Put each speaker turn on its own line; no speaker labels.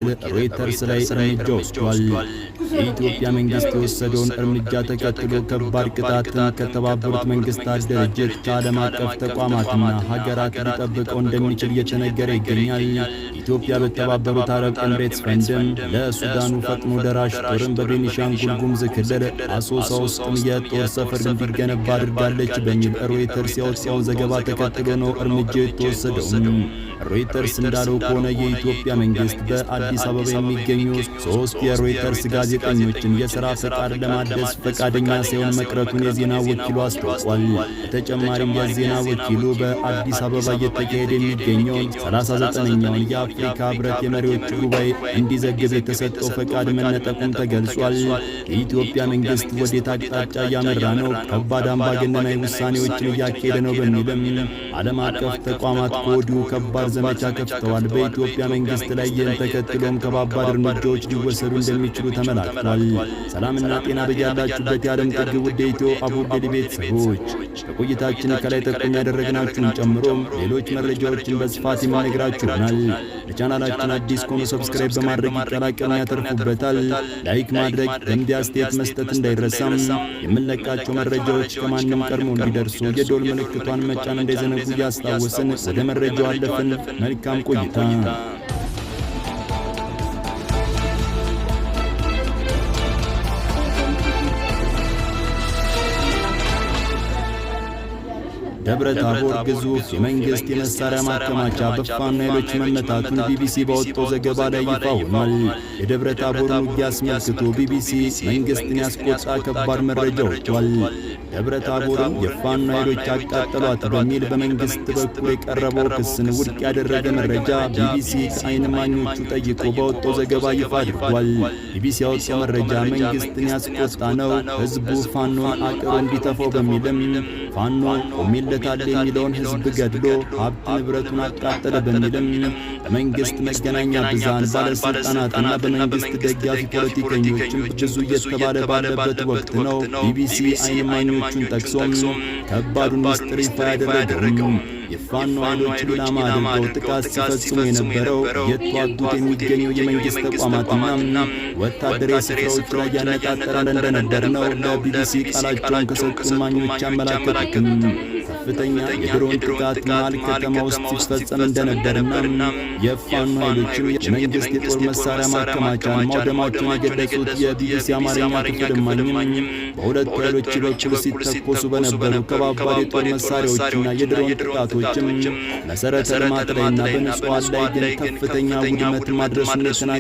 ሮይተርስ ላይ እርምጃ ወስዷል። የኢትዮጵያ መንግስት የወሰደውን እርምጃ ተከትሎ ከባድ ቅጣትን ከተባበሩት መንግስታት ድርጅት ከዓለም አቀፍ ተቋማትና ሀገራት ሊጠብቀው እንደሚችል እየተነገረ ይገኛል። ኢትዮጵያ በተባበሩት አረብ ኤምሬትስ ፈንድም ለሱዳኑ ፈጥኖ ደራሽ ጦርን በቤኒሻንጉል ጉሙዝ ክልል አሶሳ ውስጥም የጦር ሰፈር እንዲገነባ አድርጋለች በሚል ሮይተርስ ያወጣውን ዘገባ ተከትሎ ነው እርምጃ የተወሰደው። ሮይተርስ እንዳለው ከሆነ የኢትዮጵያ መንግስት በአዲስ አበባ የሚገኙ 3 የሮይተርስ ጋዜጠኞችን የሥራ ፈቃድ ለማደስ ፈቃደኛ ሳይሆን መቅረቱን የዜና ወኪሉ አስታውቋል። በተጨማሪም የዜና ወኪሉ በአዲስ አበባ እየተካሄደ የሚገኘውን 39ኛውን የአፍሪካ ህብረት የመሪዎች ጉባኤ እንዲዘግብ የተሰጠው ፈቃድ መነጠቁን ተገልጿል። የኢትዮጵያ መንግስት ወዴት አቅጣጫ እያመራ ነው? ከባድ አምባገነናዊ ውሳኔዎችን እያካሄደ ነው በሚልም ዓለም አቀፍ ተቋማት ከወዲሁ ከባድ ዘመቻ ከፍተዋል። በኢትዮጵያ መንግስት ላይ ይህን ተከትሎም ከባባድ እርምጃዎች ሊወሰዱ እንደሚችሉ ተመላክቷል። ሰላምና ጤና በያላችሁበት የዓለም ጥግ ውድ ኢትዮ አቡበዲ ቤተሰቦች በቆይታችን ከላይ ጠቆም ያደረግናችሁን ጨምሮም ሌሎች መረጃዎችን በስፋት የምነግራችሁ ይሆናል። ለቻናላችን አዲስ ከሆኑ ሰብስክራይብ በማድረግ ይቀላቀሉ፣ ያተርፉበታል። ላይክ ማድረግ ገንቢ አስተያየት መስጠት እንዳይረሳም። የምንለቃቸው መረጃዎች ከማንም ቀድሞ እንዲደርሱ የደወል ምልክቷን መጫን እንዳይዘነጉ እያስታወስን ወደ መረጃው አለፍን። መልካም ቆይታ። ደብረ ታቦር ግዙፍ የመንግስት የመሳሪያ ማከማቻ በፋኖ ኃይሎች መመታቱን ቢቢሲ ባወጣው ዘገባ ላይ ይፋ ሆኗል። የደብረ ታቦርን ውጊያ አስመልክቶ ቢቢሲ መንግስትን ያስቆጣ ከባድ መረጃ ወጥቷል። ደብረ ታቦርን የፋኖ ኃይሎች አቃጠሏት በሚል በመንግስት በኩል የቀረበው ክስን ውድቅ ያደረገ መረጃ ቢቢሲ ከዓይን እማኞቹ ጠይቆ ባወጣው ዘገባ ይፋ አድርጓል። ቢቢሲ ያወጣው መረጃ መንግስትን ያስቆጣ ነው። ህዝቡ ፋኖን አቅሮ እንዲተፋው በሚልም ፋኖ ቆሜለታል የሚለውን ህዝብ ገድሎ ሀብት ንብረቱን አቃጠለ በሚልም በመንግስት መገናኛ ብዙሃን ባለስልጣናትና በመንግስት ደጋፊ ፖለቲከኞችም ብዙ እየተባለ ባለበት ወቅት ነው ቢቢሲ ዓይን እማኞቹን ጠቅሶም ከባዱን ምስጢር ይፋ ያደረገው። የፋኖ ኃይሎች ኢላማ አድርገው ጥቃት ሲፈጽሙ የነበረው እየተዋጉት የሚገኘው የመንግስት ተቋማትና ወታደራዊ ስፍራዎች ላይ ያነጣጠረ እንደነበር ነው ለቢቢሲ ቃላቸውን ከሰጡ እማኞች ያመላከቱትም። ከፍተኛ የድሮን ጥቃት መሃል ከተማ ውስጥ ሲፈጸም እንደነበርና የፋኖ ኃይሎችም የመንግስት የጦር መሳሪያ ማከማቻን ማውደማቸውን የገለጹት የቢቢሲ አማርኛ ክፍል እማኝም በሁለቱ ኃይሎች በኩል ሲተኮሱ በነበሩ ከባባድ የጦር መሳሪያዎችና የድሮን ጥቃቶችም መሠረተ ልማት ላይና በንጹሃን ላይ ግን ከፍተኛ ውድመት ማድረሱን